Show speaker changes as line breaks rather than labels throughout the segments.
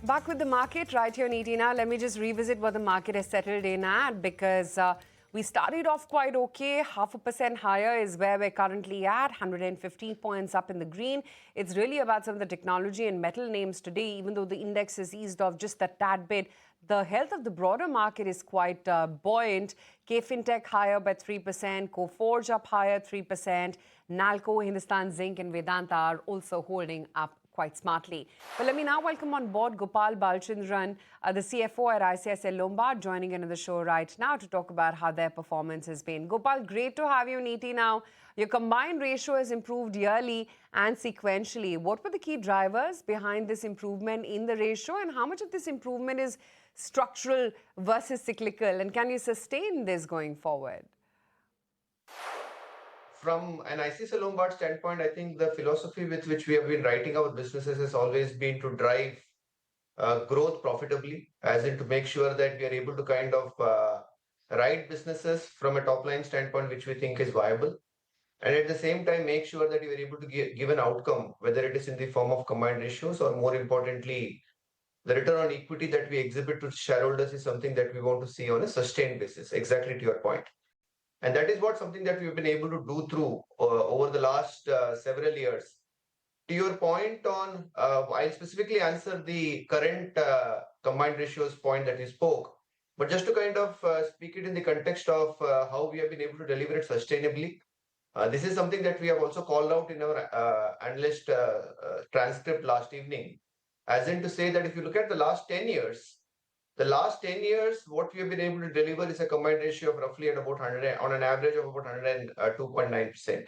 Back with the market right here, Neeti. Now, let me just revisit what the market has settled in at because we started off quite okay. 0.5% higher is where we're currently at, 115 points up in the green. It's really about some of the technology and metal names today, even though the index has eased off just a tad bit. The health of the broader market is quite buoyant. K-Fintech higher by 3%, Coforge up higher 3%, Nalco, Hindustan Zinc and Vedanta are also holding up quite smartly. But let me now welcome on board Gopal Balchandran, the CFO at ICICI Lombard, joining in on the show right now to talk about how their performance has been. Gopal, great to have you, Neeti. Now, your combined ratio has improved yearly and sequentially. What were the key drivers behind this improvement in the ratio, and how much of this improvement is structural versus cyclical, and can you sustain this going forward?
From an ICICI Lombard standpoint, I think the philosophy with which we have been writing our businesses has always been to drive growth profitably, as in to make sure that we are able to kind of write businesses from a top line standpoint, which we think is viable. And at the same time, make sure that we are able to give an outcome, whether it is in the form of combined ratios or more importantly, the return on equity that we exhibit to shareholders is something that we want to see on a sustained basis, exactly to your point. And that is what something that we've been able to do through over the last several years. To your point on, I'll specifically answer the current combined ratios point that you spoke, but just to kind of speak it in the context of how we have been able to deliver it sustainably. This is something that we have also called out in our analyst transcript last evening, as in to say that if you look at the last 10 years, what we have been able to deliver is a combined ratio of roughly at about 100, on an average of about 102.9%.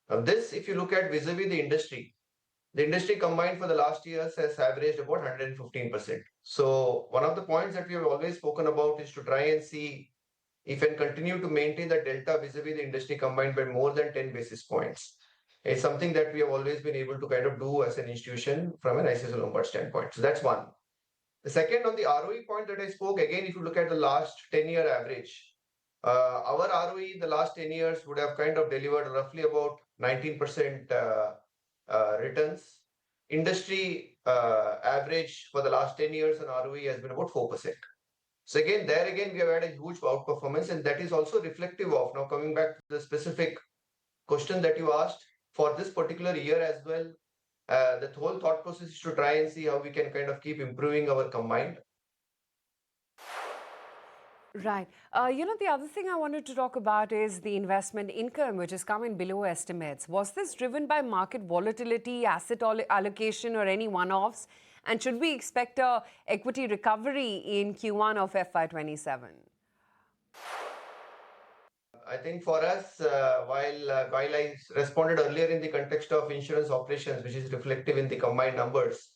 Now, this, if you look at vis-a-vis the industry combined for the last years has averaged about 115%. So one of the points that we have always spoken about is to try and see if we can continue to maintain the delta vis-a-vis the industry combined by more than 10 basis points. It's something that we have always been able to kind of do as an institution from an ICICI Lombard standpoint. So that's one. The second, on the ROE point that I spoke, again, if you look at the last 10-year average, our ROE the last 10 years would have kind of delivered roughly about 19% returns. Industry average for the last 10 years on ROE has been about 4%. So again, we have had a huge outperformance, and that is also reflective of, now coming back to the specific question that you asked, for this particular year as well, the whole thought process is to try and see how we can kind of keep improving our combined.
Right. The other thing I wanted to talk about is the investment income, which has come in below estimates. Was this driven by market volatility, asset allocation, or any one-offs? And should we expect a equity recovery in Q1 of FY27?
I think for us, while I responded earlier in the context of insurance operations, which is reflective in the combined numbers,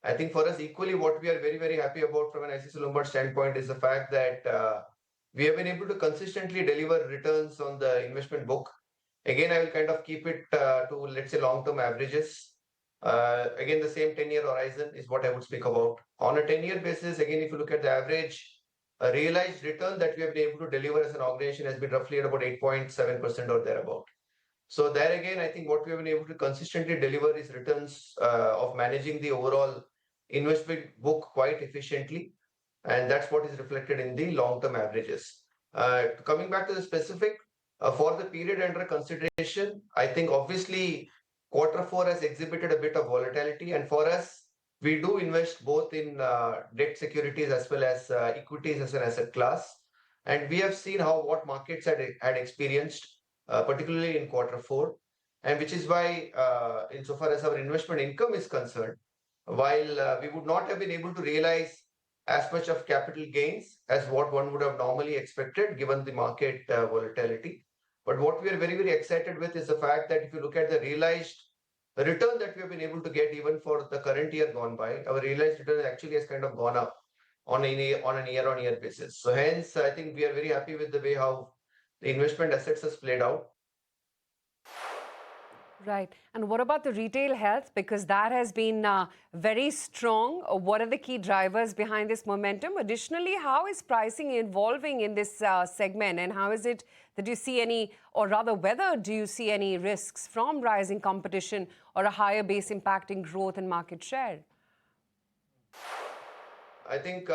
I think for us equally what we are very, very happy about from an ICICI Lombard standpoint is the fact that we have been able to consistently deliver returns on the investment book. Again, I will kind of keep it to, let's say, long-term averages. Again, the same 10-year horizon is what I would speak about. On a 10-year basis, again, if you look at the average realized return that we have been able to deliver as an organization has been roughly at about 8.7% or thereabout. So there again, I think what we have been able to consistently deliver is returns of managing the overall investment book quite efficiently. And that's what is reflected in the long-term averages. Coming back to the specific, for the period under consideration, I think obviously Q4 has exhibited a bit of volatility. And for us, we do invest both in debt securities as well as equities as an asset class. And we have seen what markets had experienced, particularly in Q4. And which is why, insofar as our investment income is concerned, while we would not have been able to realize as much of capital gains as what one would have normally expected given the market volatility. But what we are very, very excited with is the fact that if you look at the realized return that we have been able to get even for the current year gone by, our realized return actually has kind of gone up on an year-on-year basis. So hence, I think we are very happy with the way how the investment assets has played out.
Right. And what about the retail health? Because that has been very strong. What are the key drivers behind this momentum? Additionally, how is pricing evolving in this segment? And how is it that you see any, or rather, whether do you see any risks from rising competition or a higher base impacting growth and market share?
I think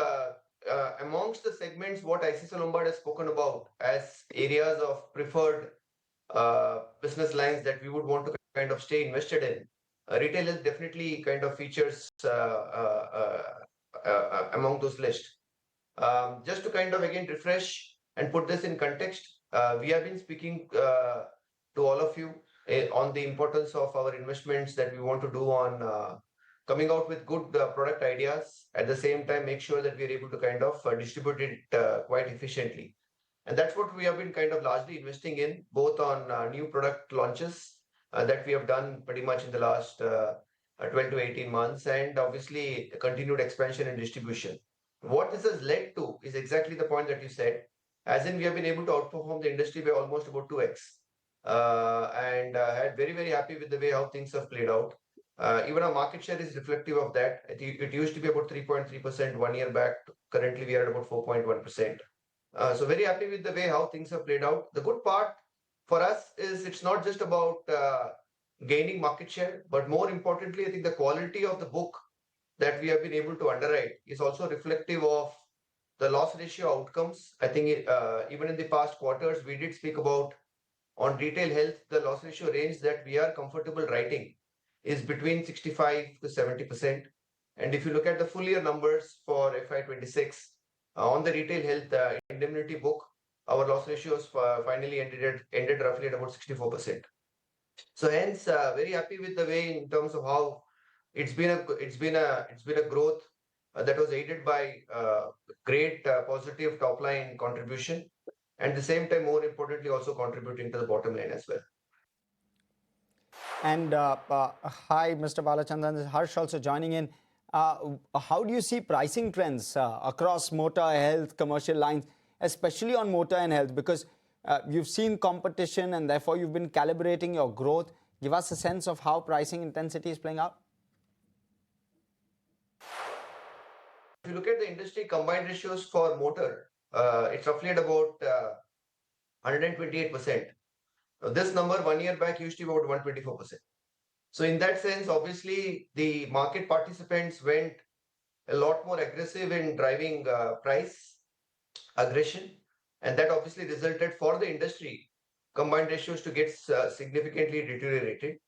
amongst the segments, what ICICI Lombard has spoken about as areas of preferred business lines that we would want to kind of stay invested in, retail is definitely kind of features among those lists. Just to kind of again refresh and put this in context, we have been speaking to all of you on the importance of our investments that we want to do on coming out with good product ideas. At the same time, make sure that we are able to kind of distribute it quite efficiently. And that's what we have been kind of largely investing in, both on new product launches that we have done pretty much in the last 12 to 18 months, and obviously continued expansion and distribution. What this has led to is exactly the point that you said, as in we have been able to outperform the industry by almost about 2x. And had very, very happy with the way how things have played out. Even our market share is reflective of that. It used to be about 3.3% 1 year back. Currently, we are at about 4.1%. So very happy with the way how things have played out. The good part for us is it's not just about gaining market share, but more importantly, I think the quality of the book that we have been able to underwrite is also reflective of the loss ratio outcomes. I think even in the past quarters, we did speak about on retail health, the loss ratio range that we are comfortable writing is between 65 to 70%. And if you look at the full year numbers for FY26, on the retail health indemnity book, our loss ratios finally ended roughly at about 64%. So hence, very happy with the way in terms of how it's been a growth that was aided by great positive top line contribution, and at the same time, more importantly, also contributing to the bottom line as well.
And hi, Mr. Balachandran. This is Harsh also joining in. How do you see pricing trends across motor, health, commercial lines, especially on motor and health? Because you've seen competition and therefore you've been calibrating your growth. Give us a sense of how pricing intensity is playing out.
If you look at the industry combined ratios for motor, it's roughly at about 128%. This number 1 year back used to be about 124%. So in that sense, obviously, the market participants went a lot more aggressive in driving price aggression. And that obviously resulted for the industry combined ratios to get significantly deteriorated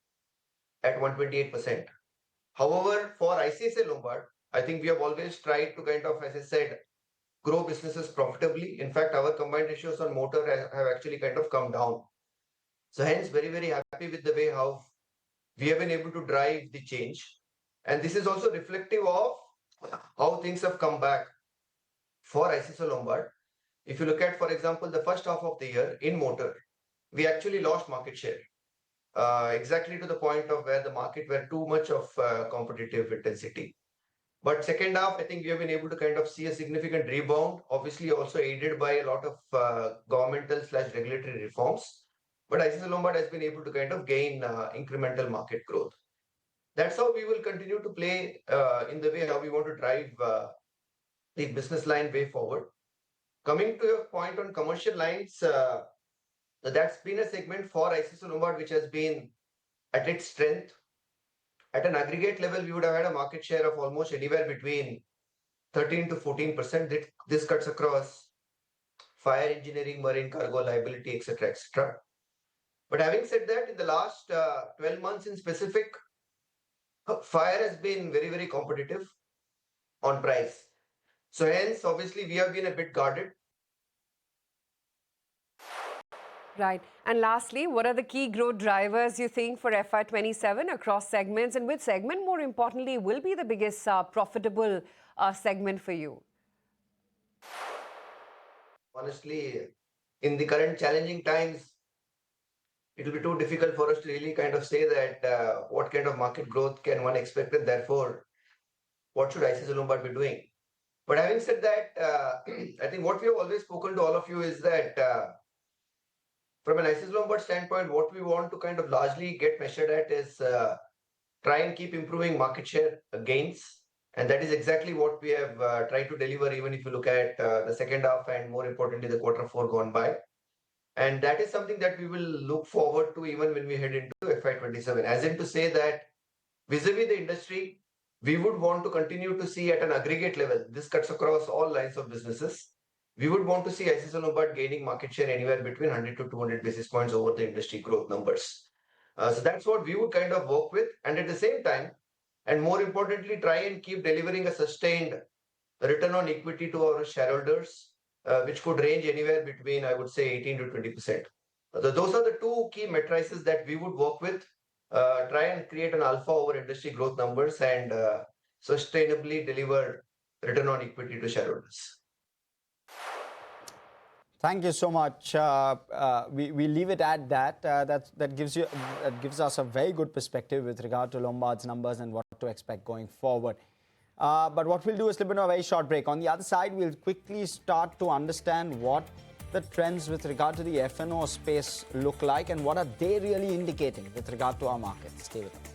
at 128%. However, for ICICI Lombard, I think we have always tried to kind of, as I said, grow businesses profitably. In fact, our combined ratios on motor have actually kind of come down. So hence, very, very happy with the way how we have been able to drive the change. And this is also reflective of how things have come back for ICICI Lombard. If you look at, for example, the first half of the year in motor, we actually lost market share. Exactly to the point of where the market were too much of competitive intensity. But second half, I think we have been able to kind of see a significant rebound, obviously also aided by a lot of governmental/regulatory reforms. But ICICI Lombard has been able to kind of gain incremental market growth. That's how we will continue to play in the way how we want to drive the business line way forward. Coming to your point on commercial lines, that's been a segment for ICICI Lombard which has been at its strength. At an aggregate level, we would have had a market share of almost anywhere between 13 to 14%. This cuts across fire engineering, marine cargo, liability, etc., etc. But having said that, in the last 12 months in specific, fire has been very, very competitive on price. So hence, obviously, we have been a bit guarded.
Right. And lastly, what are the key growth drivers you think for FY27 across segments, and which segment, more importantly, will be the biggest profitable segment for you?
Honestly, in the current challenging times, it will be too difficult for us to really kind of say that what kind of market growth can one expect, and therefore, what should ICICI Lombard be doing? But having said that, I think what we have always spoken to all of you is that from an ICICI Lombard standpoint, what we want to kind of largely get measured at is try and keep improving market share gains. And that is exactly what we have tried to deliver, even if you look at the second half and more importantly, the Q4 gone by. And that is something that we will look forward to even when we head into FY27. As in to say that vis-a-vis the industry, we would want to continue to see at an aggregate level, this cuts across all lines of businesses. We would want to see ICICI Lombard gaining market share anywhere between 100 to 200 basis points over the industry growth numbers. So that's what we would kind of work with. And at the same time, and more importantly, try and keep delivering a sustained return on equity to our shareholders, which could range anywhere between, I would say, 18 to 20%. Those are the two key matrices that we would work with. Try and create an alpha over industry growth numbers and sustainably deliver return on equity to shareholders.
Thank you so much. We leave it at that. That gives us a very good perspective with regard to Lombard's numbers and what to expect going forward. But what we'll do is slip into a very short break. On the other side, we'll quickly start to understand what the trends with regard to the F&O space look like and what are they really indicating with regard to our markets. Stay with us.